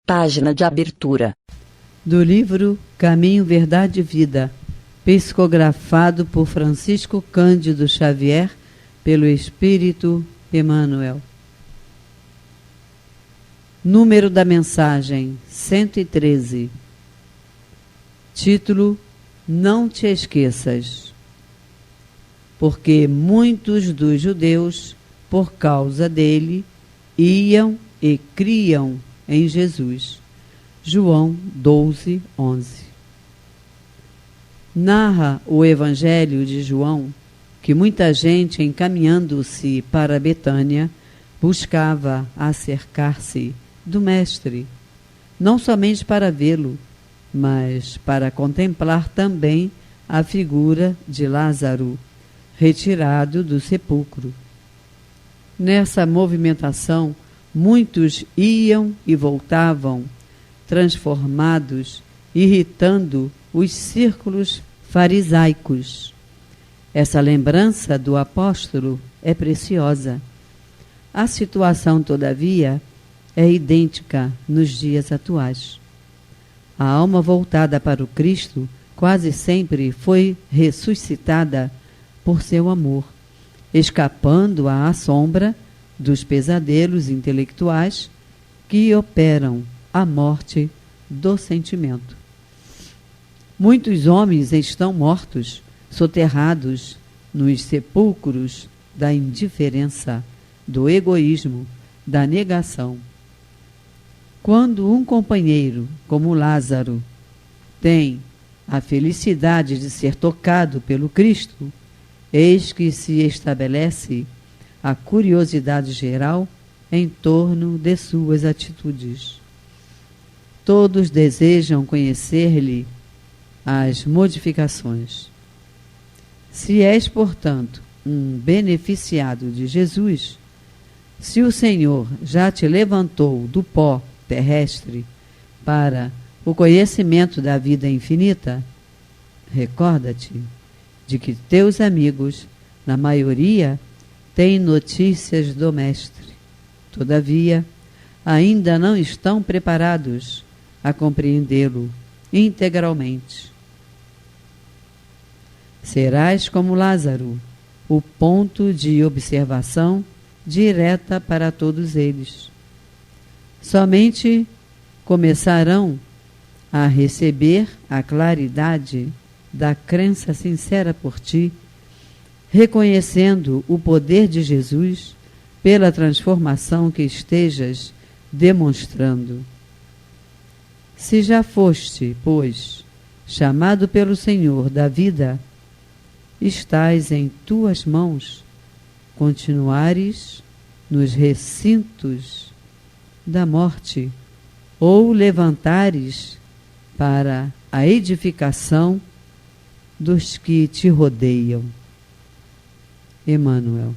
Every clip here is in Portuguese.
Página de abertura. Do livro Caminho, Verdade e Vida, psicografado por Francisco Cândido Xavier, pelo Espírito Emmanuel. Número da mensagem 113. Título: Não te esqueças. Porque muitos dos judeus, por causa dele, iam e criam em Jesus. João 12, 11. Narra o Evangelho de João que muita gente, encaminhando-se para Betânia, buscava acercar-se do Mestre, não somente para vê-lo, mas para contemplar também a figura de Lázaro, retirado do sepulcro. Nessa movimentação, muitos iam e voltavam, transformados, irritando os círculos farisaicos. Essa lembrança do apóstolo é preciosa. A situação, todavia, é idêntica nos dias atuais. A alma voltada para o Cristo quase sempre foi ressuscitada por seu amor, escapando à sombra dos pesadelos intelectuais que operam a morte do sentimento. Muitos homens estão mortos, soterrados nos sepulcros da indiferença, do egoísmo, da negação. Quando um companheiro, como Lázaro, tem a felicidade de ser tocado pelo Cristo, eis que se estabelece a curiosidade geral em torno de suas atitudes. Todos desejam conhecer-lhe as modificações. Se és, portanto, um beneficiado de Jesus, se o Senhor já te levantou do pó terrestre para o conhecimento da vida infinita, recorda-te de que teus amigos, na maioria, têm notícias do Mestre. Todavia, ainda não estão preparados a compreendê-lo integralmente. Serás como Lázaro, o ponto de observação direta para todos eles. Somente começarão a receber a claridade da crença sincera por ti, reconhecendo o poder de Jesus pela transformação que estejas demonstrando. Se já foste, pois, chamado pelo Senhor da vida, estás em tuas mãos continuares nos recintos da morte ou levantares para a edificação dos que te rodeiam. Emmanuel.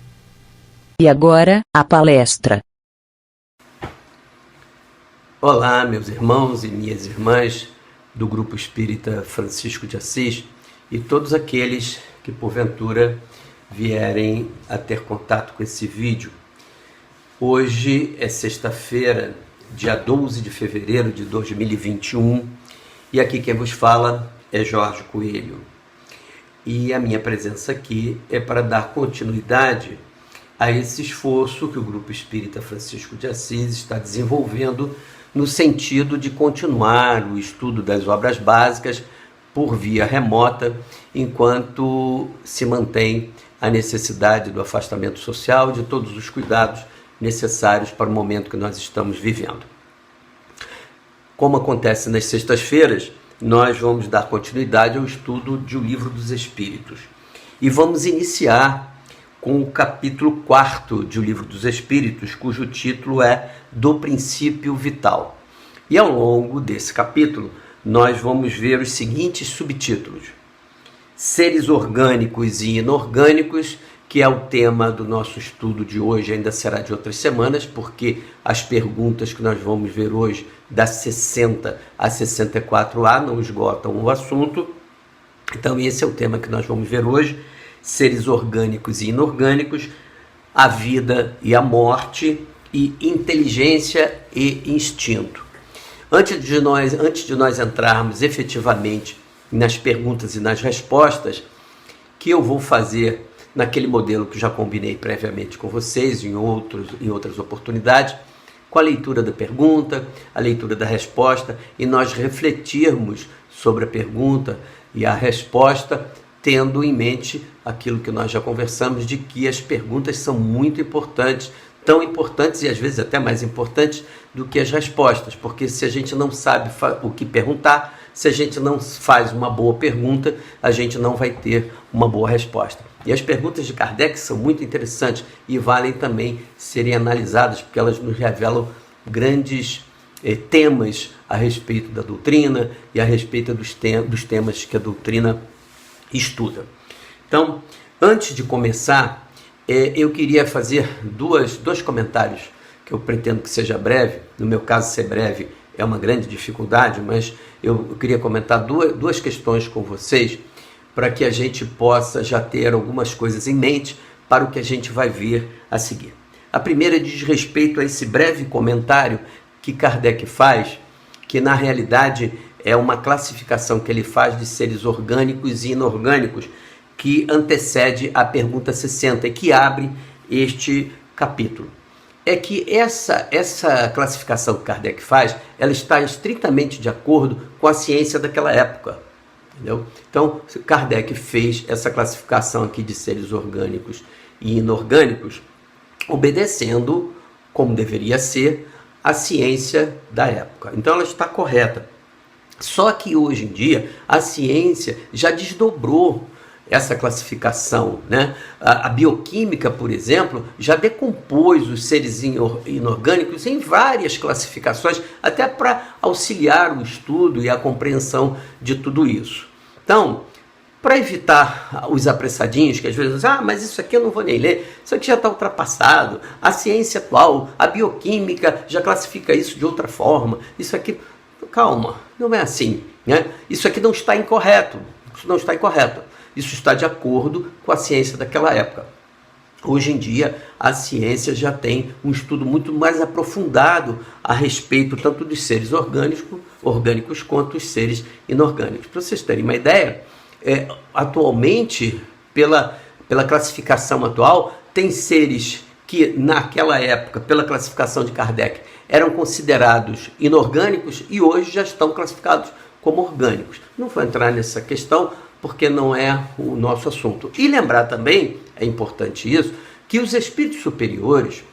E agora, a palestra. Olá, meus irmãos e minhas irmãs do Grupo Espírita Francisco de Assis e todos aqueles que, porventura, vierem a ter contato com esse vídeo. Hoje é sexta-feira, dia 12 de fevereiro de 2021, e aqui quem vos fala é Jorge Coelho. E a minha presença aqui é para dar continuidade a esse esforço que o Grupo Espírita Francisco de Assis está desenvolvendo no sentido de continuar o estudo das obras básicas por via remota, enquanto se mantém a necessidade do afastamento social e de todos os cuidados necessários para o momento que nós estamos vivendo. Como acontece nas sextas-feiras, nós vamos dar continuidade ao estudo de O Livro dos Espíritos. E vamos iniciar com o capítulo 4 de O Livro dos Espíritos, cujo título é Do Princípio Vital. E ao longo desse capítulo, nós vamos ver os seguintes subtítulos: Seres orgânicos e inorgânicos, que é o tema do nosso estudo de hoje, ainda será de outras semanas, porque as perguntas que nós vamos ver hoje, das 60 a 64A, não esgotam o assunto. Então esse é o tema que nós vamos ver hoje: seres orgânicos e inorgânicos, a vida e a morte, e inteligência e instinto. Antes de nós entrarmos efetivamente nas perguntas e nas respostas, que eu vou fazer naquele modelo que já combinei previamente com vocês em outras oportunidades, com a leitura da pergunta, a leitura da resposta, e nós refletirmos sobre a pergunta e a resposta, tendo em mente aquilo que nós já conversamos, de que as perguntas são muito importantes, tão importantes e às vezes até mais importantes do que as respostas, porque se a gente não sabe o que perguntar, se a gente não faz uma boa pergunta, a gente não vai ter uma boa resposta. E as perguntas de Kardec são muito interessantes e valem também serem analisadas, porque elas nos revelam grandes temas a respeito da doutrina e a respeito dos temas que a doutrina estuda. Então, antes de começar, eu queria fazer dois comentários que eu pretendo que seja breve. No meu caso, ser breve é uma grande dificuldade, mas eu queria comentar duas questões com vocês para que a gente possa já ter algumas coisas em mente para o que a gente vai ver a seguir. A primeira diz respeito a esse breve comentário que Kardec faz, que na realidade é uma classificação que ele faz de seres orgânicos e inorgânicos, que antecede a pergunta 60 e que abre este capítulo. É que essa classificação que Kardec faz, ela está estritamente de acordo com a ciência daquela época. Entendeu? Então, Kardec fez essa classificação aqui de seres orgânicos e inorgânicos, obedecendo, como deveria ser, a ciência da época. Então, ela está correta. Só que hoje em dia, a ciência já desdobrou essa classificação, né? A bioquímica, por exemplo, já decompôs os seres inorgânicos em várias classificações, até para auxiliar o estudo e a compreensão de tudo isso. Então, para evitar os apressadinhos, que às vezes dizem, mas isso aqui eu não vou nem ler, isso aqui já está ultrapassado, a ciência atual, a bioquímica já classifica isso de outra forma, isso aqui... Calma, não é assim, né? Isso aqui não está incorreto, isso está de acordo com a ciência daquela época. Hoje em dia, a ciência já tem um estudo muito mais aprofundado a respeito tanto dos seres orgânicos quanto dos seres inorgânicos. Para vocês terem uma ideia, atualmente, pela classificação atual, tem seres que naquela época, pela classificação de Kardec, eram considerados inorgânicos e hoje já estão classificados como orgânicos. Não vou entrar nessa questão porque não é o nosso assunto. E lembrar também, é importante isso, que os espíritos superiores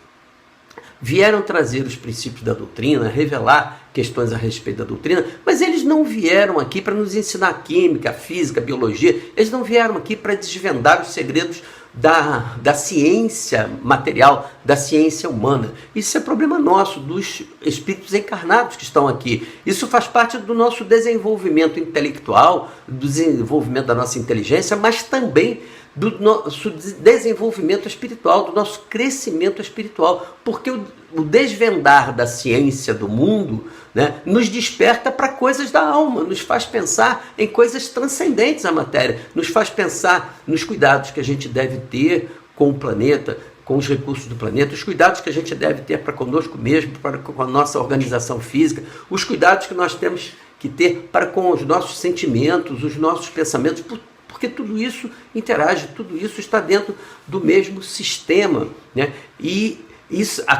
vieram trazer os princípios da doutrina, revelar questões a respeito da doutrina, mas eles não vieram aqui para nos ensinar química, física, biologia, eles não vieram aqui para desvendar os segredos da ciência material, da ciência humana. Isso é problema nosso, dos espíritos encarnados que estão aqui. Isso faz parte do nosso desenvolvimento intelectual, do desenvolvimento da nossa inteligência, mas também do nosso desenvolvimento espiritual, do nosso crescimento espiritual, porque o desvendar da ciência do mundo, né, nos desperta para coisas da alma, nos faz pensar em coisas transcendentes à matéria, nos faz pensar nos cuidados que a gente deve ter com o planeta, com os recursos do planeta, os cuidados que a gente deve ter para conosco mesmo, para com a nossa organização física, os cuidados que nós temos que ter para com os nossos sentimentos, os nossos pensamentos, porque tudo isso interage, tudo isso está dentro do mesmo sistema, né? E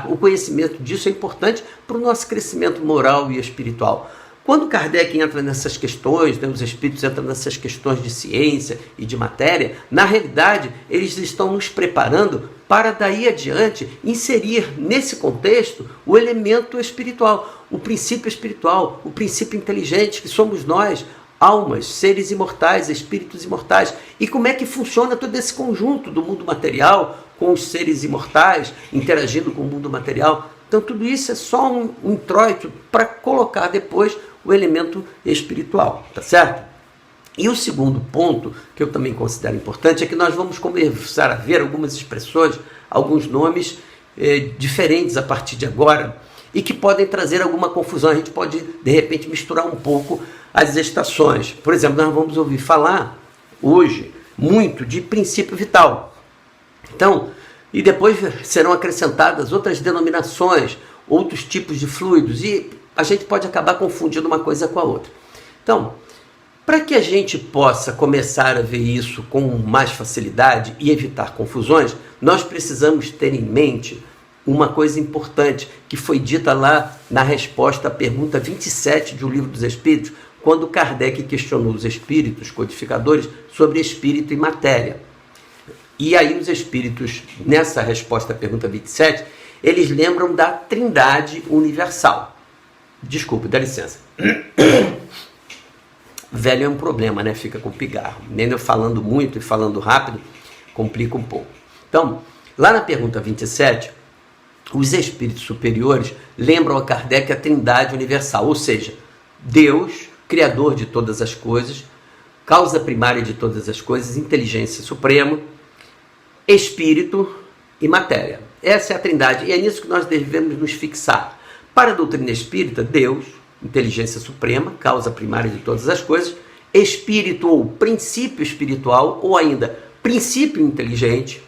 o conhecimento disso é importante para o nosso crescimento moral e espiritual. Quando Kardec entra nessas questões, né, os espíritos entram nessas questões de ciência e de matéria, na realidade, eles estão nos preparando para daí adiante inserir nesse contexto o elemento espiritual, o princípio inteligente que somos nós, almas, seres imortais, espíritos imortais. E como é que funciona todo esse conjunto do mundo material com os seres imortais, interagindo com o mundo material. Então tudo isso é só um introito para colocar depois o elemento espiritual, tá certo? E o segundo ponto, que eu também considero importante, é que nós vamos começar a ver algumas expressões, alguns nomes diferentes a partir de agora, e que podem trazer alguma confusão. A gente pode, de repente, misturar um pouco as estações. Por exemplo, nós vamos ouvir falar hoje muito de princípio vital. Então, e depois serão acrescentadas outras denominações, outros tipos de fluidos, e a gente pode acabar confundindo uma coisa com a outra. Então, para que a gente possa começar a ver isso com mais facilidade e evitar confusões, nós precisamos ter em mente uma coisa importante que foi dita lá na resposta à pergunta 27 do Livro dos Espíritos, quando Kardec questionou os espíritos codificadores sobre espírito e matéria. E aí os espíritos, nessa resposta à pergunta 27, eles lembram da Trindade Universal. Desculpe, dá licença. Velho é um problema, né? Fica com pigarro. Nem eu falando muito e falando rápido, complica um pouco. Então, lá na pergunta 27, os espíritos superiores lembram a Kardec a Trindade Universal, ou seja, Deus, Criador de todas as coisas, causa primária de todas as coisas, inteligência suprema, espírito e matéria. Essa é a Trindade e é nisso que nós devemos nos fixar. Para a doutrina espírita, Deus, inteligência suprema, causa primária de todas as coisas, espírito ou princípio espiritual, ou ainda princípio inteligente,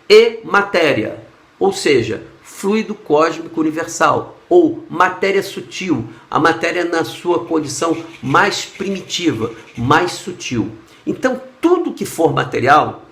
e matéria, ou seja, fluido cósmico universal, ou matéria sutil, a matéria na sua condição mais primitiva, mais sutil. Então, tudo que for material,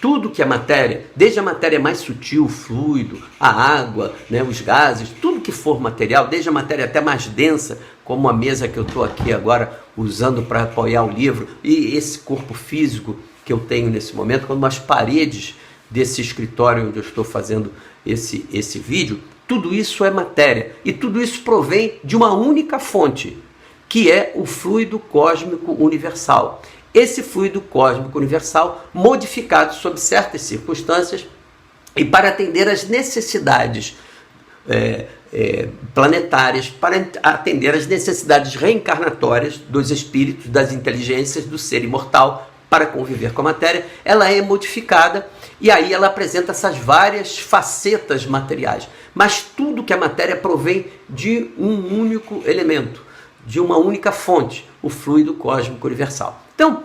tudo que é matéria, desde a matéria mais sutil, fluido, a água, né, os gases, tudo que for material, desde a matéria até mais densa, como a mesa que eu estou aqui agora usando para apoiar o livro, e esse corpo físico que eu tenho nesse momento, como as paredes desse escritório onde eu estou fazendo esse vídeo, tudo isso é matéria, e tudo isso provém de uma única fonte, que é o fluido cósmico universal. Esse fluido cósmico universal modificado sob certas circunstâncias e para atender às necessidades planetárias, para atender às necessidades reencarnatórias dos espíritos, das inteligências, do ser imortal, para conviver com a matéria, ela é modificada e aí ela apresenta essas várias facetas materiais. Mas tudo que a matéria provém de um único elemento, de uma única fonte, o fluido cósmico universal. Então,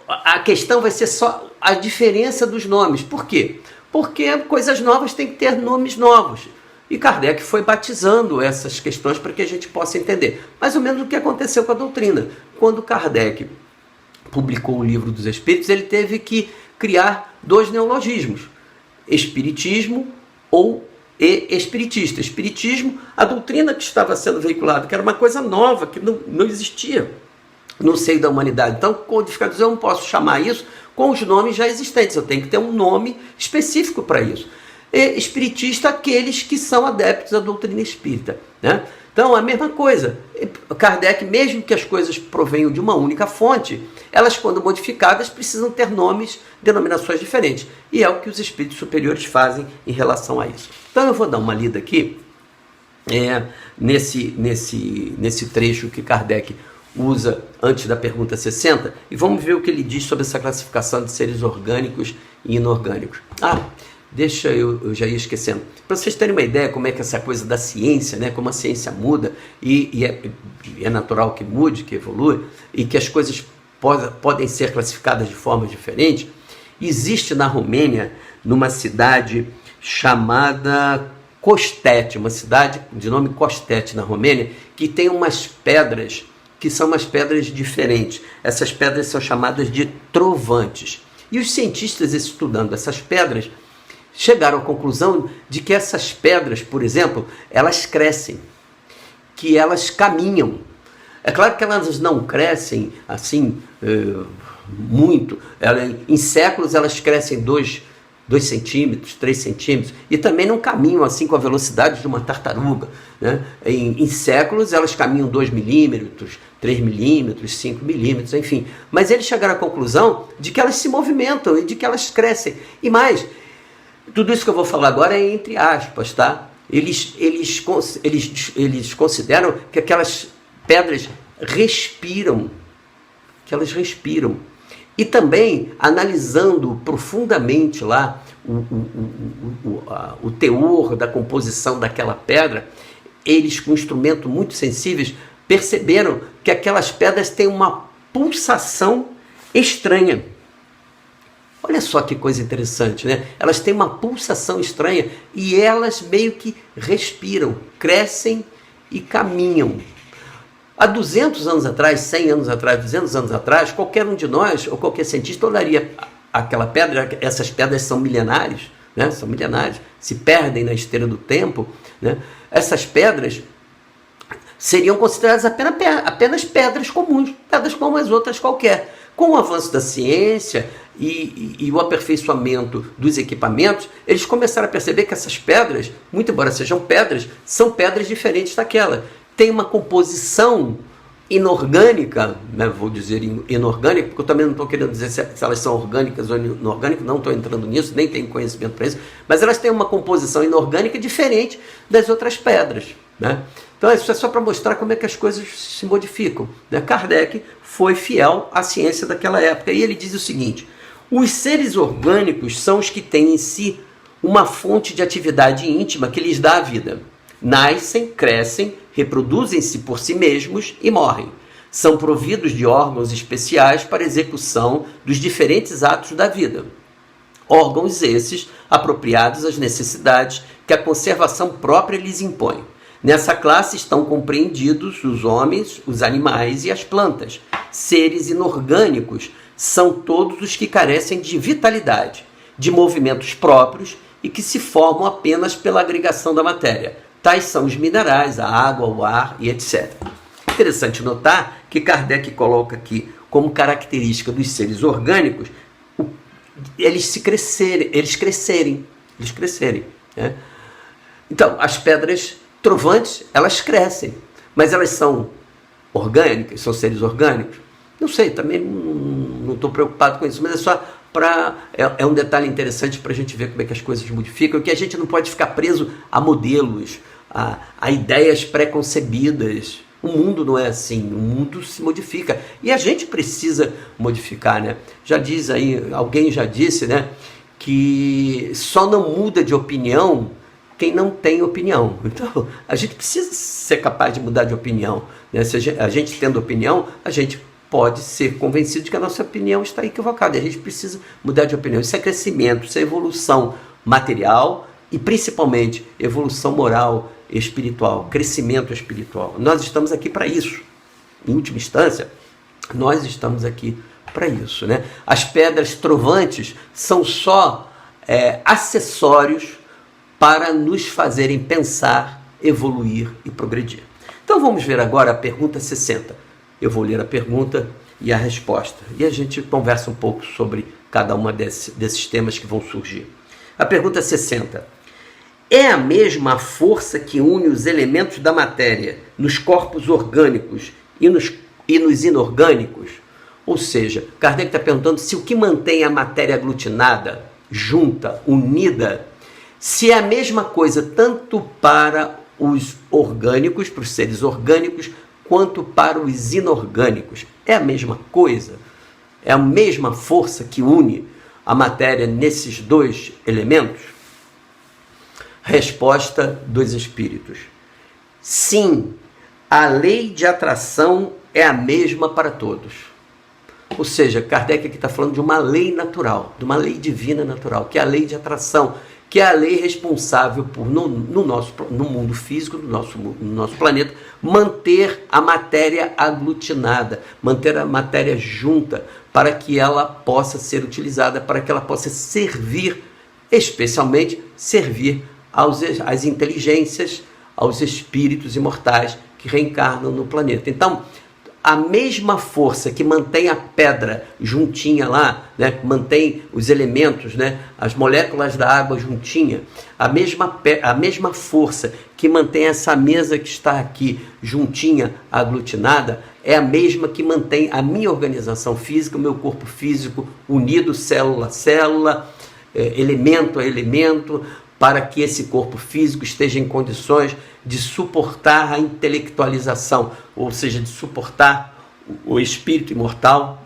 a questão vai ser só a diferença dos nomes. Por quê? Porque coisas novas têm que ter nomes novos. E Kardec foi batizando essas questões para que a gente possa entender. Mais ou menos o que aconteceu com a doutrina. Quando Kardec publicou o Livro dos Espíritos, ele teve que criar 2 neologismos. Espiritismo e espiritista. Espiritismo, a doutrina que estava sendo veiculada, que era uma coisa nova, que não existia no seio da humanidade. Então, codificadores, eu não posso chamar isso com os nomes já existentes, eu tenho que ter um nome específico para isso. E espiritista, aqueles que são adeptos da doutrina espírita, né? Então, a mesma coisa. Kardec, mesmo que as coisas provenham de uma única fonte, elas, quando modificadas, precisam ter nomes, denominações diferentes. E é o que os espíritos superiores fazem em relação a isso. Então, eu vou dar uma lida aqui, nesse trecho que Kardec usa antes da pergunta 60, e vamos ver o que ele diz sobre essa classificação de seres orgânicos e inorgânicos. Deixa eu já ia esquecendo. Para vocês terem uma ideia como é que essa coisa da ciência, né, como a ciência muda, e é natural que mude, que evolui, e que as coisas podem ser classificadas de formas diferentes, existe na Romênia, numa cidade chamada Costete, uma cidade de nome Costete na Romênia, que tem umas pedras que são umas pedras diferentes. Essas pedras são chamadas de trovantes. E os cientistas, estudando essas pedras, chegaram à conclusão de que essas pedras, por exemplo, elas crescem, que elas caminham. É claro que elas não crescem assim muito. Em séculos elas crescem 2 centímetros, 3 centímetros, e também não caminham assim com a velocidade de uma tartaruga, né? Em séculos elas caminham 2 milímetros, 3 milímetros, 5 milímetros, enfim. Mas eles chegaram à conclusão de que elas se movimentam e de que elas crescem. E mais, tudo isso que eu vou falar agora é entre aspas, tá? Eles consideram que aquelas pedras respiram, E também, analisando profundamente lá o teor da composição daquela pedra, eles, com instrumentos muito sensíveis, perceberam que aquelas pedras têm uma pulsação estranha. Olha só que coisa interessante, né? Elas têm uma pulsação estranha e elas meio que respiram, crescem e caminham. Há 200 anos atrás, 100 anos atrás, 200 anos atrás, qualquer um de nós, ou qualquer cientista, olharia aquela pedra. Essas pedras são milenares, né? São milenares, se perdem na esteira do tempo, né? Essas pedras seriam consideradas apenas pedras comuns, pedras como as outras qualquer. Com o avanço da ciência e o aperfeiçoamento dos equipamentos, eles começaram a perceber que essas pedras, muito embora sejam pedras, são pedras diferentes daquela. Tem uma composição inorgânica, né? Vou dizer inorgânica, porque eu também não estou querendo dizer se elas são orgânicas ou inorgânicas, não estou entrando nisso, nem tenho conhecimento para isso, mas elas têm uma composição inorgânica diferente das outras pedras, né? Então isso é só para mostrar como é que as coisas se modificam, né? Kardec foi fiel à ciência daquela época, e ele diz o seguinte: os seres orgânicos são os que têm em si uma fonte de atividade íntima que lhes dá a vida. Nascem, crescem, reproduzem-se por si mesmos e morrem. São providos de órgãos especiais para execução dos diferentes atos da vida. Órgãos esses apropriados às necessidades que a conservação própria lhes impõe. Nessa classe estão compreendidos os homens, os animais e as plantas. Seres inorgânicos são todos os que carecem de vitalidade, de movimentos próprios e que se formam apenas pela agregação da matéria. Tais são os minerais, a água, o ar e etc. Interessante notar que Kardec coloca aqui como característica dos seres orgânicos eles crescerem. Né? Então, as pedras trovantes, elas crescem, mas elas são orgânicas, são seres orgânicos? Não sei, também não estou preocupado com isso, mas é só é um detalhe interessante para a gente ver como é que as coisas modificam, que a gente não pode ficar preso a modelos, a ideias pré-concebidas. O mundo não é assim, o mundo se modifica e a gente precisa modificar, né? Já diz aí, alguém já disse, né, que só não muda de opinião quem não tem opinião. Então, a gente precisa ser capaz de mudar de opinião, né? Se a gente tendo opinião, a gente pode ser convencido de que a nossa opinião está equivocada. E a gente precisa mudar de opinião. Isso é crescimento, isso é evolução material e principalmente evolução moral e espiritual, crescimento espiritual. Nós estamos aqui para isso. Em última instância, nós estamos aqui para isso, né? As pedras trovantes são só acessórios para nos fazerem pensar, evoluir e progredir. Então vamos ver agora a pergunta 60. Eu vou ler a pergunta e a resposta. E a gente conversa um pouco sobre cada uma desses temas que vão surgir. A pergunta 60. É a mesma força que une os elementos da matéria nos corpos orgânicos e nos inorgânicos? Ou seja, Kardec está perguntando se o que mantém a matéria aglutinada, junta, unida, se é a mesma coisa tanto para os orgânicos, para os seres orgânicos, quanto para os inorgânicos. É a mesma coisa? É a mesma força que une a matéria nesses dois elementos? Resposta dos espíritos. Sim, a lei de atração é a mesma para todos. Ou seja, Kardec aqui está falando de uma lei natural, de uma lei divina natural, que é a lei de atração, que é a lei responsável por, no mundo físico, no nosso planeta, manter a matéria aglutinada, manter a matéria junta, para que ela possa ser utilizada, para que ela possa servir, especialmente servir às inteligências, aos espíritos imortais que reencarnam no planeta. Então, a mesma força que mantém a pedra juntinha lá, né, mantém os elementos, né, as moléculas da água juntinha, a mesma força que mantém essa mesa que está aqui juntinha, aglutinada, é a mesma que mantém a minha organização física, o meu corpo físico unido, célula a célula, elemento a elemento, para que esse corpo físico esteja em condições de suportar a intelectualização, ou seja, de suportar o espírito imortal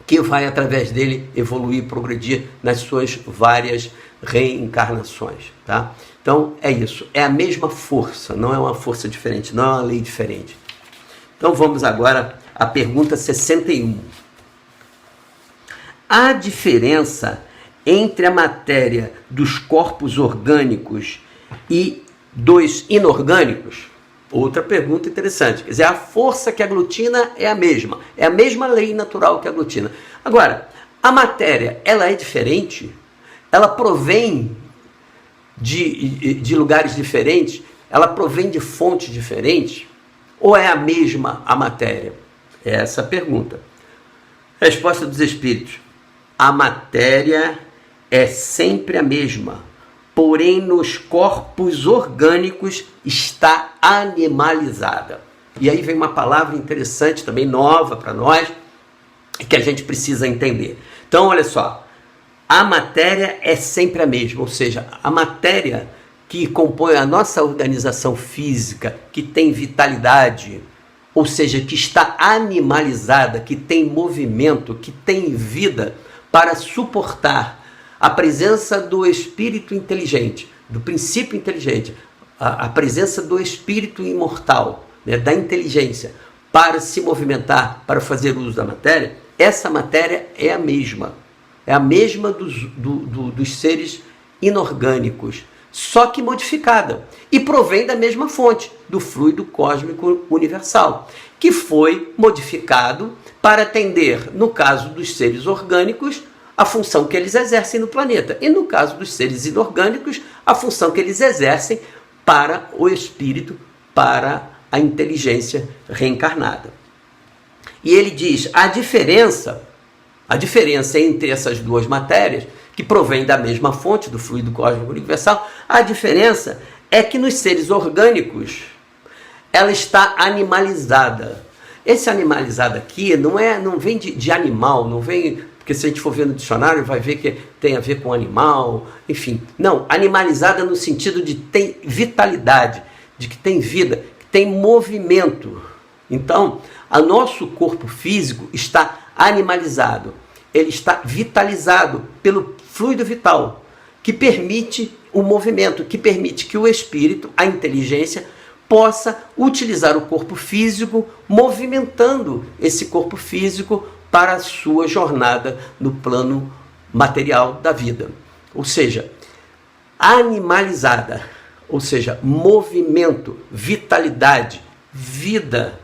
que vai, através dele, evoluir e progredir nas suas várias reencarnações. Tá? Então, é isso. É a mesma força, não é uma força diferente, não é uma lei diferente. Então, vamos agora à pergunta 61. Há diferença entre a matéria dos corpos orgânicos e dos inorgânicos? Outra pergunta interessante. Quer dizer, a força que aglutina é a mesma lei natural que aglutina. Agora, a matéria, ela é diferente? Ela provém de lugares diferentes? Ela provém de fontes diferentes? Ou é a mesma a matéria? É essa a pergunta. Resposta dos Espíritos. A matéria é sempre a mesma, porém nos corpos orgânicos está animalizada. E aí vem uma palavra interessante, também nova para nós, que a gente precisa entender. Então, olha só, a matéria é sempre a mesma, ou seja, a matéria que compõe a nossa organização física, que tem vitalidade, ou seja, que está animalizada, que tem movimento, que tem vida, para suportar a presença do espírito inteligente, do princípio inteligente, a presença do espírito imortal, né, da inteligência, para se movimentar, para fazer uso da matéria. Essa matéria é a mesma dos seres inorgânicos, só que modificada, e provém da mesma fonte, do fluido cósmico universal, que foi modificado para atender, no caso dos seres orgânicos, a função que eles exercem no planeta, e no caso dos seres inorgânicos, a função que eles exercem para o espírito, para a inteligência reencarnada. E ele diz, a diferença entre essas duas matérias, que provém da mesma fonte, do fluido cósmico universal, a diferença é que nos seres orgânicos ela está animalizada. Esse animalizado aqui não vem de animal, não vem, porque se a gente for ver no dicionário vai ver que tem a ver com animal, enfim. Não, animalizada no sentido de tem vitalidade, de que tem vida, que tem movimento. Então, o nosso corpo físico está animalizado, ele está vitalizado pelo fluido vital, que permite o movimento, que permite que o espírito, a inteligência, possa utilizar o corpo físico, movimentando esse corpo físico para a sua jornada no plano material da vida. Ou seja, animalizada, ou seja, movimento, vitalidade, vida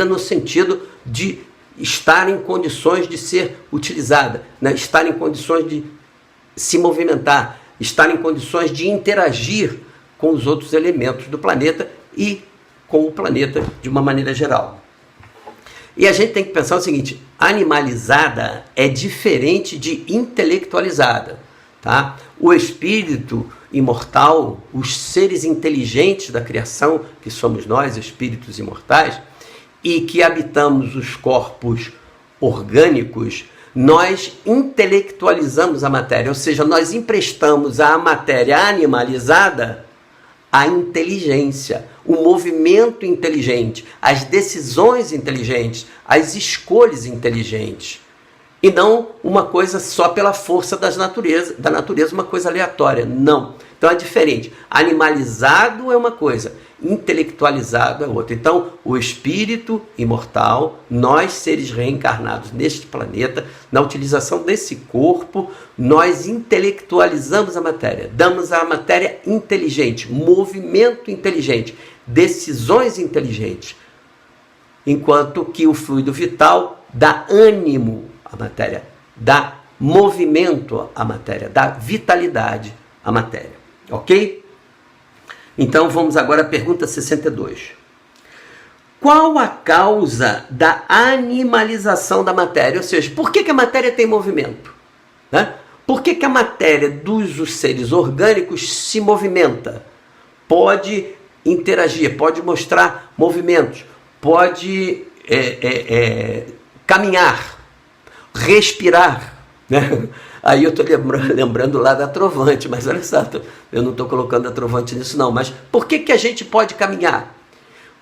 no sentido de estar em condições de ser utilizada, né? Estar em condições de se movimentar, estar em condições de interagir com os outros elementos do planeta e com o planeta de uma maneira geral. E a gente tem que pensar o seguinte, animalizada é diferente de intelectualizada, tá? O espírito imortal, os seres inteligentes da criação, que somos nós, espíritos imortais, e que habitamos os corpos orgânicos, nós intelectualizamos a matéria, ou seja, nós emprestamos à matéria animalizada a inteligência, o movimento inteligente, as decisões inteligentes, as escolhas inteligentes. E não uma coisa só pela força da natureza, uma coisa aleatória. Não. Então é diferente. Animalizado é uma coisa, intelectualizado é outra. Então, o espírito imortal, nós seres reencarnados neste planeta, na utilização desse corpo, nós intelectualizamos a matéria, damos à matéria inteligente, movimento inteligente, decisões inteligentes, enquanto que o fluido vital dá ânimo à matéria, dá movimento à matéria, dá vitalidade à matéria. Ok? Então vamos agora à pergunta 62. Qual a causa da animalização da matéria? Ou seja, por que a matéria tem movimento? Né? Por que a matéria dos seres orgânicos se movimenta? Pode interagir, pode mostrar movimentos, pode caminhar, respirar, né? Aí eu estou lembrando lá da Trovante, mas olha só, eu não estou colocando a Trovante nisso não, mas por que a gente pode caminhar?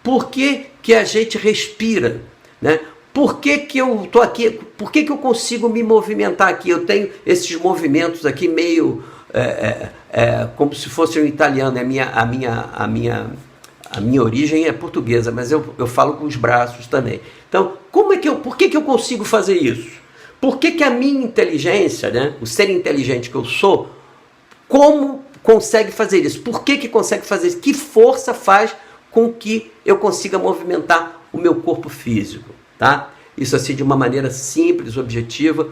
Por que a gente respira? Né? Por que eu estou aqui? Por que eu consigo me movimentar aqui? Eu tenho esses movimentos aqui meio como se fosse um italiano, a minha origem é portuguesa, mas eu falo com os braços também. Então, por que eu consigo fazer isso? Por que a minha inteligência, né, o ser inteligente que eu sou, como consegue fazer isso. Por que consegue fazer isso? Que força faz com que eu consiga movimentar o meu corpo físico, tá? Isso assim de uma maneira simples, objetiva,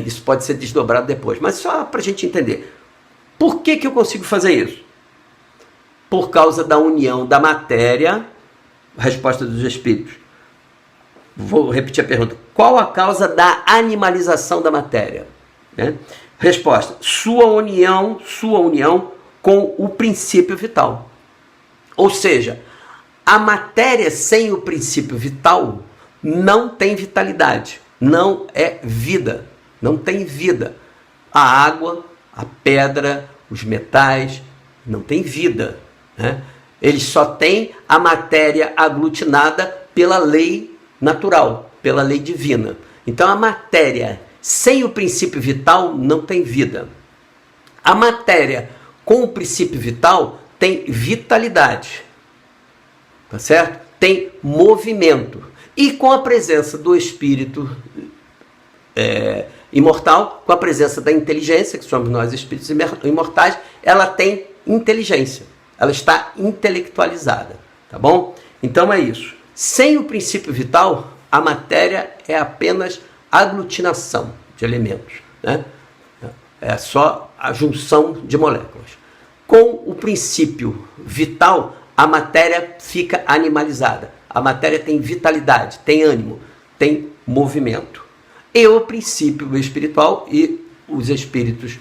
isso pode ser desdobrado depois, mas só para a gente entender. Por que eu consigo fazer isso? Por causa da união da matéria, resposta dos espíritos. Vou repetir a pergunta. Qual a causa da animalização da matéria? Né? Resposta. Sua união com o princípio vital. Ou seja, a matéria sem o princípio vital não tem vitalidade, não é vida, não tem vida. A água, a pedra, os metais, não tem vida, né? Eles só têm a matéria aglutinada pela lei natural, pela lei divina. Então a matéria sem o princípio vital não tem vida. A matéria com o princípio vital tem vitalidade, tá certo? Tem movimento. E com a presença do espírito imortal, com a presença da inteligência, que somos nós espíritos imortais, ela tem inteligência. Ela está intelectualizada, tá bom? Então é isso. Sem o princípio vital, a matéria é apenas aglutinação de elementos, né? É só a junção de moléculas. Com o princípio vital, a matéria fica animalizada. A matéria tem vitalidade, tem ânimo, tem movimento. E o princípio espiritual e os espíritos,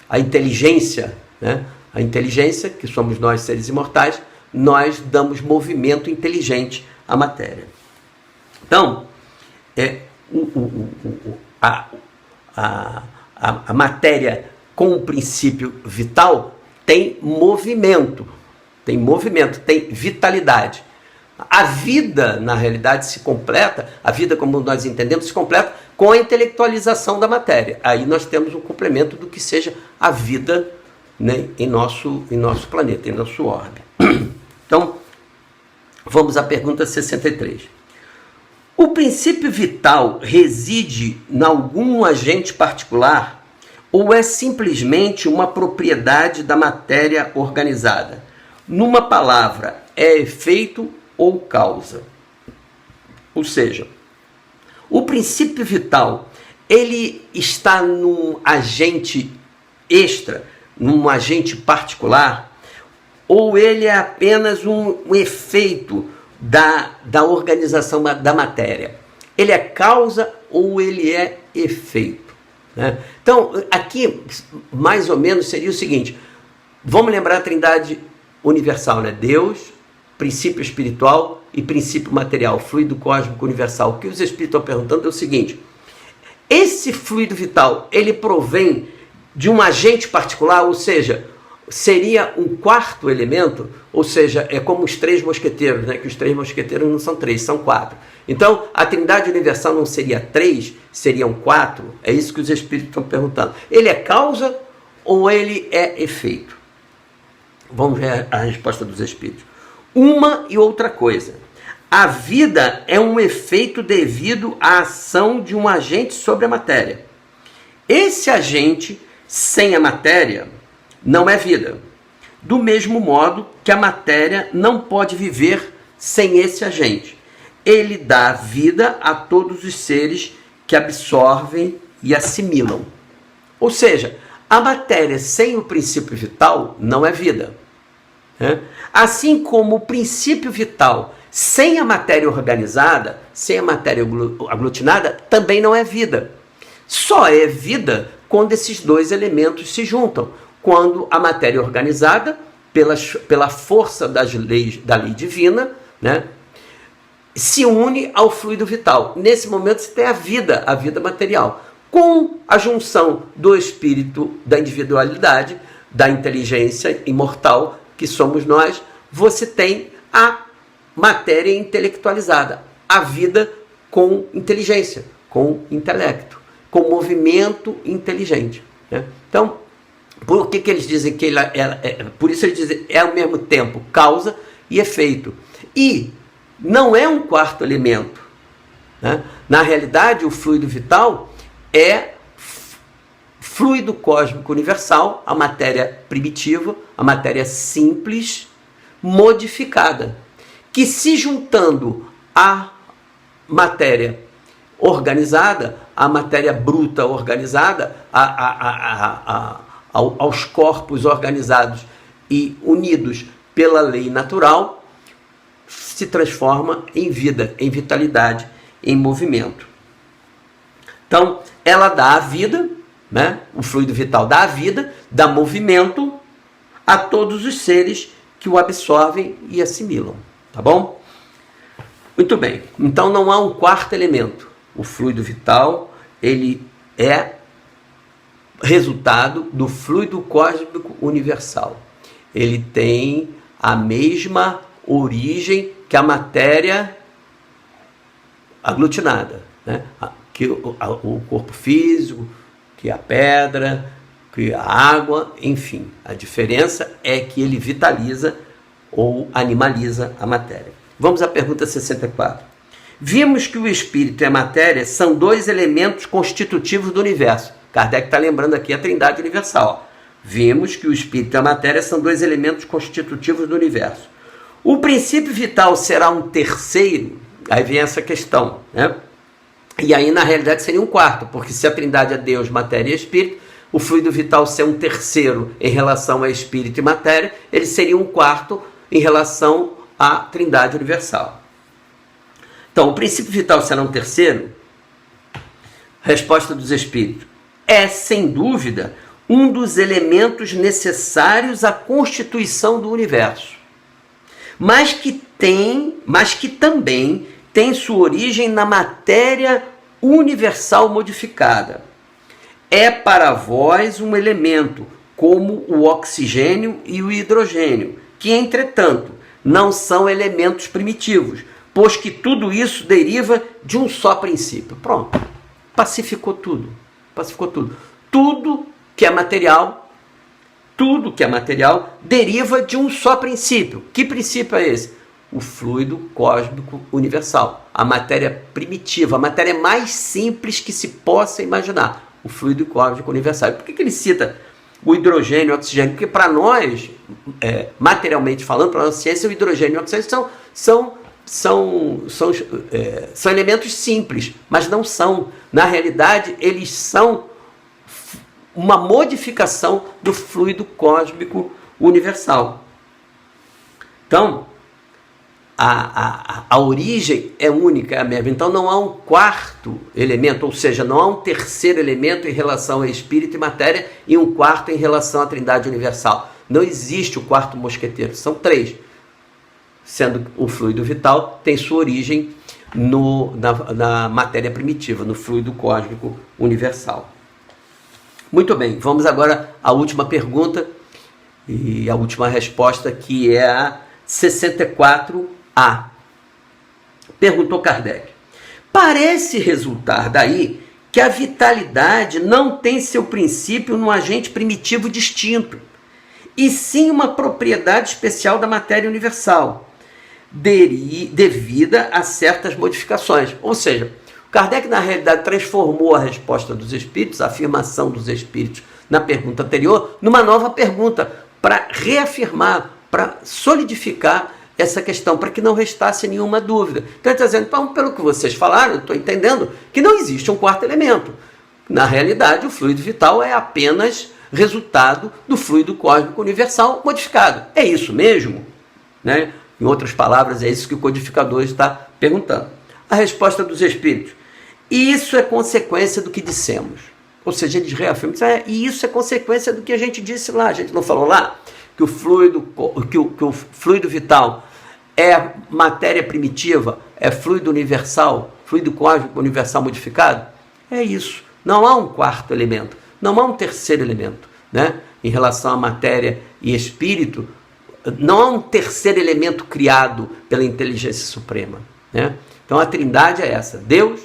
a inteligência, né? A inteligência, que somos nós seres imortais, nós damos movimento inteligente à matéria. Então, a matéria com o princípio vital tem movimento, tem vitalidade. A vida, na realidade, se completa, a vida como nós entendemos, se completa com a intelectualização da matéria. Aí nós temos um complemento do que seja a vida, né, em nosso planeta, em nosso orbe. Então, vamos à pergunta 63. O princípio vital reside em algum agente particular ou é simplesmente uma propriedade da matéria organizada? Numa palavra, é efeito ou causa? Ou seja, o princípio vital, ele está num agente extra, num agente particular, ou ele é apenas um efeito da organização da matéria? Ele é causa ou ele é efeito, né? Então, aqui, mais ou menos, seria o seguinte, vamos lembrar a trindade universal, né? Deus, princípio espiritual e princípio material, fluido cósmico universal. O que os espíritos estão perguntando é o seguinte, esse fluido vital, ele provém de um agente particular, ou seja, seria um quarto elemento, ou seja, é como os três mosqueteiros, né? Que os três mosqueteiros não são três, são quatro. Então, a trindade universal não seria três, seriam quatro? É isso que os espíritos estão perguntando. Ele é causa ou ele é efeito? Vamos ver a resposta dos espíritos. Uma e outra coisa. A vida é um efeito devido à ação de um agente sobre a matéria. Esse agente, sem a matéria, não é vida. Do mesmo modo que a matéria não pode viver sem esse agente. Ele dá vida a todos os seres que absorvem e assimilam. Ou seja, a matéria sem o princípio vital não é vida. Assim como o princípio vital sem a matéria organizada, sem a matéria aglutinada, também não é vida. Só é vida quando esses dois elementos se juntam. Quando a matéria organizada, pela força das leis, da lei divina, né, se une ao fluido vital. Nesse momento você tem a vida material. Com a junção do espírito, da individualidade, da inteligência imortal, que somos nós, você tem a matéria intelectualizada, a vida com inteligência, com intelecto, com movimento inteligente, né? Então, por que eles dizem que por isso eles dizem é ao mesmo tempo causa e efeito. E não é um quarto elemento, né? Na realidade, o fluido vital é fluido cósmico universal, a matéria primitiva, a matéria simples, modificada, que se juntando à matéria organizada, à matéria bruta organizada, aos corpos organizados e unidos pela lei natural, se transforma em vida, em vitalidade, em movimento. Então, ela dá a vida, né? O fluido vital dá a vida, dá movimento a todos os seres que o absorvem e assimilam, tá bom? Muito bem, então não há um quarto elemento. O fluido vital, ele é resultado do fluido cósmico universal. Ele tem a mesma origem que a matéria aglutinada, né? Que o corpo físico, que a pedra, que a água, enfim. A diferença é que ele vitaliza ou animaliza a matéria. Vamos à pergunta 64. Vimos que o espírito e a matéria são dois elementos constitutivos do universo. Kardec está lembrando aqui a trindade universal. Vimos que o espírito e a matéria são dois elementos constitutivos do universo. O princípio vital será um terceiro? Aí vem essa questão, né? E aí, na realidade, seria um quarto, porque se a trindade é Deus, matéria e espírito, o fluido vital ser um terceiro em relação a espírito e matéria, ele seria um quarto em relação à trindade universal. Então, o princípio vital será um terceiro? Resposta dos espíritos. É, sem dúvida, um dos elementos necessários à constituição do universo, mas que também tem sua origem na matéria universal modificada. É para vós um elemento, como o oxigênio e o hidrogênio, que, entretanto, não são elementos primitivos, pois que tudo isso deriva de um só princípio. Pronto, pacificou tudo. Tudo que é material deriva de um só princípio. Que princípio é esse? O fluido cósmico universal, a matéria primitiva, a matéria mais simples que se possa imaginar, o fluido cósmico universal. Por que ele cita o hidrogênio e o oxigênio? Porque para nós, materialmente falando, para a nossa ciência, o hidrogênio e o oxigênio são elementos simples, mas não são. Na realidade, eles são uma modificação do fluido cósmico universal. Então, a origem é única, é a mesma. Então não há um quarto elemento, ou seja, não há um terceiro elemento em relação a espírito e matéria e um quarto em relação à trindade universal. Não existe o quarto mosqueteiro, são três. Sendo o fluido vital tem sua origem na matéria primitiva, no fluido cósmico universal. Muito bem, vamos agora à última pergunta e a última resposta, que é a 64A. Perguntou Kardec. Parece resultar daí que a vitalidade não tem seu princípio num agente primitivo distinto, e sim uma propriedade especial da matéria universal, devida a certas modificações. Ou seja, Kardec, na realidade, transformou a resposta dos espíritos, a afirmação dos espíritos na pergunta anterior, numa nova pergunta, para reafirmar, para solidificar essa questão, para que não restasse nenhuma dúvida. Então, ele está dizendo, então, pelo que vocês falaram, eu estou entendendo que não existe um quarto elemento. Na realidade, o fluido vital é apenas resultado do fluido cósmico universal modificado. É isso mesmo? Né? Em outras palavras, é isso que o codificador está perguntando. A resposta dos espíritos. Isso é consequência do que dissemos. Ou seja, eles reafirmam, e isso é consequência do que a gente disse lá. A gente não falou lá que o fluido vital é matéria primitiva, é fluido universal, fluido cósmico universal modificado? É isso. Não há um quarto elemento, não há um terceiro elemento, né? Em relação à matéria e espírito, não há um terceiro elemento criado pela inteligência suprema, né? Então a trindade é essa: Deus,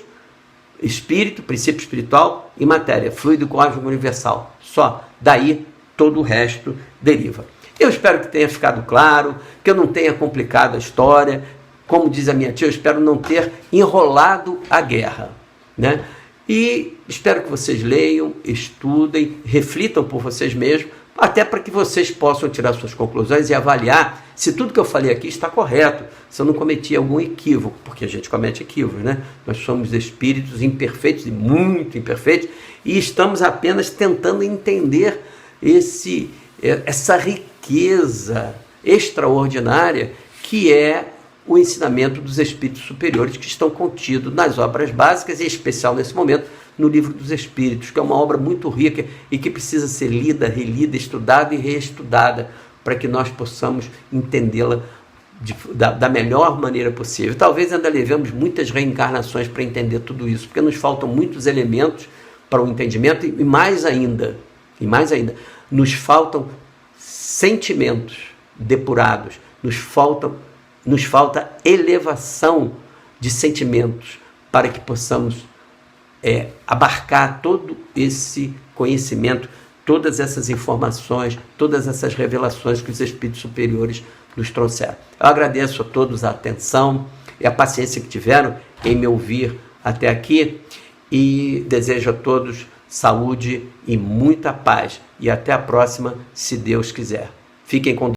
espírito, princípio espiritual e matéria, fluido cósmico universal. Só daí todo o resto deriva. Eu espero que tenha ficado claro, que eu não tenha complicado a história. Como diz a minha tia, eu espero não ter enrolado a guerra, né? E espero que vocês leiam, estudem, reflitam por vocês mesmos, até para que vocês possam tirar suas conclusões e avaliar se tudo que eu falei aqui está correto, se eu não cometi algum equívoco, porque a gente comete equívocos, né? Nós somos espíritos imperfeitos e muito imperfeitos, e estamos apenas tentando entender essa riqueza extraordinária que é o ensinamento dos espíritos superiores que estão contidos nas obras básicas, e em especial nesse momento no Livro dos Espíritos, que é uma obra muito rica e que precisa ser lida, relida, estudada e reestudada para que nós possamos entendê-la da melhor maneira possível. Talvez ainda levemos muitas reencarnações para entender tudo isso, porque nos faltam muitos elementos para o entendimento e mais ainda, nos faltam sentimentos depurados, nos falta elevação de sentimentos para que possamos abarcar todo esse conhecimento, todas essas informações, todas essas revelações que os espíritos superiores nos trouxeram. Eu agradeço a todos a atenção e a paciência que tiveram em me ouvir até aqui e desejo a todos saúde e muita paz. E até a próxima, se Deus quiser. Fiquem com Deus.